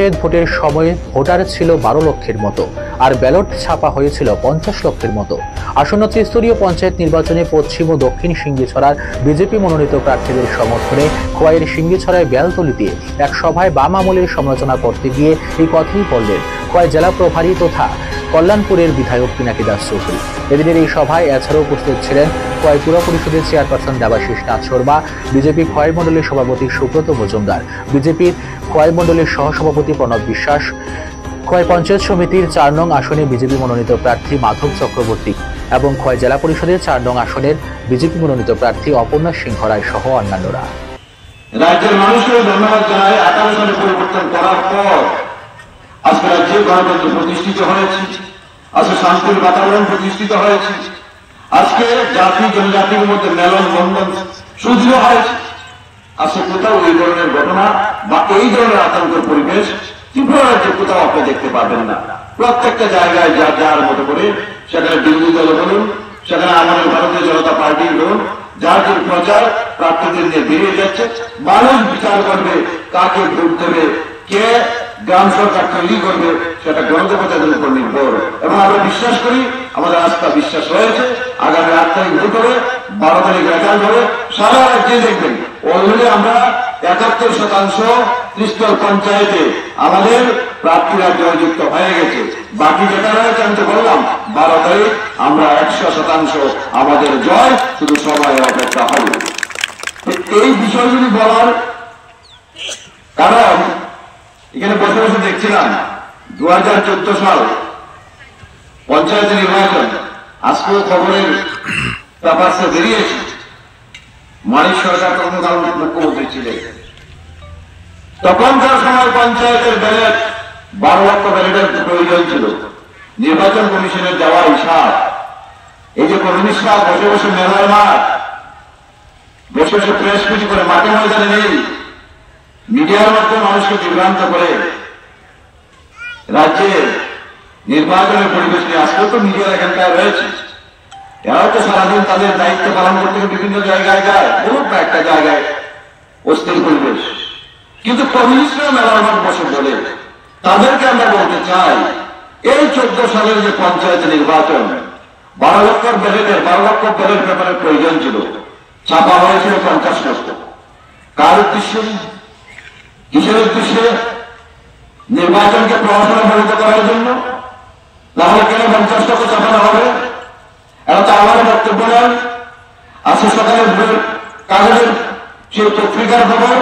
পঞ্চায়েত ভোটের সময় ভোটার ছিল 12 লক্ষের মতো, আর ব্যালট ছাপা হয়েছিল 50 লক্ষের মতো। আসন্ন ত্রিস্তরীয় পঞ্চায়েত নির্বাচনে পশ্চিম ও দক্ষিণ সিংগিছড়ার বিজেপি মনোনীত প্রার্থীদের সমর্থনে খোয়াইয়ের সিংগিছড়ায় বেলতলিতে এক সভায় বাম আমলের সমালোচনা করতে গিয়ে এই কথাই বললেন খোয়াই জেলা প্রভারী তথা কল্যাণপুরের বিধায়ক পিনাকি দাস চৌধুরী। এদিনের এই সভায় এছাড়াও উপস্থিত ছিলেন খোয়াই পুর পরিষদের চেয়ারপারসন দেবাশিস নাথ শর্মা, বিজেপি খোয়াই মণ্ডলের সভাপতি সুব্রত মজুমদার, বিজেপির খোয়াই মণ্ডলের সহসভাপতি প্রণব বিশ্বাস, খোয়াই পঞ্চায়েত সমিতির 4 নং আসনে বিজেপি মনোনীত প্রার্থী মাধব চক্রবর্তী এবং খোয়াই জেলা পরিষদের 4 নং আসনের বিজেপি মনোনীত প্রার্থী অপর্ণা সিংহ রায় সহ অন্যান্যরা। রাজ্যের মানুষকে ধন্যবাদ জানাই। 18 সালে পরিবর্তন করার পর আজকে রাজ্যে গণতন্ত্র প্রতিষ্ঠিত হয়েছে, আজকে শান্তির বাতাবরণ প্রতিষ্ঠিত হয়েছে, আজকে জাতি জনজাতির মধ্যে মেলন বন্ধন সুদৃঢ় হয়েছে। আজকে কোথাও এই ধরনের ঘটনা বা এই ধরনের আতঙ্কের পরিবেশ ত্রিপুরা রাজ্যে কোথাও আপনি দেখতে পাবেন না। প্রত্যেকটা জায়গায় যার যার মতো করে, সেখানে বিরোধী দল বলুন, সেখানে আমাদের ভারতীয় জনতা পার্টি বলুন, যার যে প্রচার প্রার্থীদের নিয়ে বেরিয়ে যাচ্ছে, মানুষ বিচার করবে কাকে ভোট দেবে, কে গ্রাম সরকার তৈরি করবে, সেটা গণদেবতাদের উপর নির্ভর। এবং আমরা বিশ্বাস করি, আমাদের আস্থা বিশ্বাস রয়েছে, আগামী 8 তারিখ ভোট হবে, 12 তারিখ রেজাল্ট হবে, সারা রাজ্যে দেখবেন অলরেডি আমরা 71% ত্রিস্তর পঞ্চায়েতে আমাদের প্রার্থীরা জয়যুক্ত হয়ে গেছে। বাকি যেটা রয়েছে আমি তো বললাম 12 তারিখ আমরা 100% আমাদের জয়, শুধু সবাই অপেক্ষা হবে। এই বিষয়গুলি বলার কারণ এখানে বসে বসে দেখছিলাম 2014 সাল পঞ্চায়েত নির্বাচন, আজকেও খবরের পেপারসে বেরিয়েছে, মানিক সরকার তখনকার মুখ্যমন্ত্রী ছিলেন। তখনকার সময় পঞ্চায়েতের ব্যালট 12 লক্ষ ব্যালটের প্রয়োজন ছিল। নির্বাচন কমিশনের যাওয়া হিসাব, এই যে কমিশনরা বসে বসে মেলার মাঠ, বসে বসে প্রেস মিট করে, মাঠে ময়দানে নেই, মিডিয়ার মাধ্যমে মানুষকে বিভ্রান্ত করে রাজ্যে নির্বাচনের পরিবেশ নিয়ে আজকেও তো মিডিয়ার এখানটায় রয়েছে। এরাও তো সারাদিন তাদের দায়িত্ব পালন করতে বিভিন্ন জায়গায় যায়, বহুত একটা জায়গায় অস্থির পরিবেশ। কিন্তু কমিউনিস্টরা মেলার মাঠ বসে বলে, তাদেরকে আমরা বলতে চাই, এই 14 সালের যে পঞ্চায়েত নির্বাচন 12 লক্ষ ব্যালট পেপারের প্রয়োজন ছিল, ছাপা হয়েছিল 50 লক্ষ। কার উদ্দেশ্যে, কিসের উদ্দেশ্যে? নির্বাচনকে প্রহসনে পরিণত করার জন্য। তাহলে কেন 50 লক্ষ ছাপানো হবে? এটা তো আমার বক্তব্য নয়। আজকে সকালে কাগজের যে পত্রিকার খবর,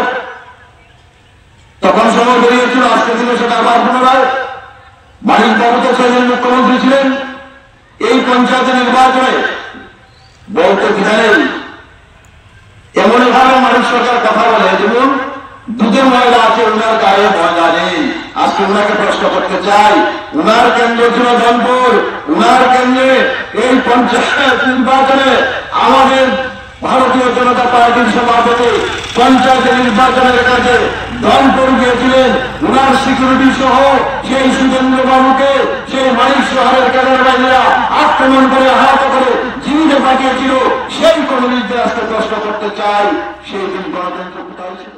তখন সময় বেরিয়েছিল, আজকে দিনে সেটা আবার পুনরায়। মানিক বাবু তো সেদিন মুখ্যমন্ত্রী ছিলেন। এই পঞ্চায়েত নির্বাচনে বলতে দ্বিধা নেই, এমন ভাবে মানিক সরকার কথা বলে যেমন দুধের ময়লা আছে, উনার গায়ে ময়লা নেই। আজকে উনাকে প্রশ্ন করতে চাই, উনার কেন্দ্র ছিল ধনপুর, উনার কেন্দ্রে এই পঞ্চায়েত নির্বাচনে আমাদের ভারতীয় জনতা পার্টির সভাপতি পঞ্চায়েত নির্বাচনের কাছে ধনপুর গিয়েছিলেন। উনার সিকিউরিটি সহ সেই সুরেন্দ্র বাবুকে সেই মানিক শহরের ক্যাডার বাহিনীরা আক্রমণ করে, আহত করে জীবিত পাঠিয়েছিল। সেই কমিউনিস্টদের আজকে প্রশ্ন করতে চাই, সেই দিন গণতন্ত্র কোথায় ছিল?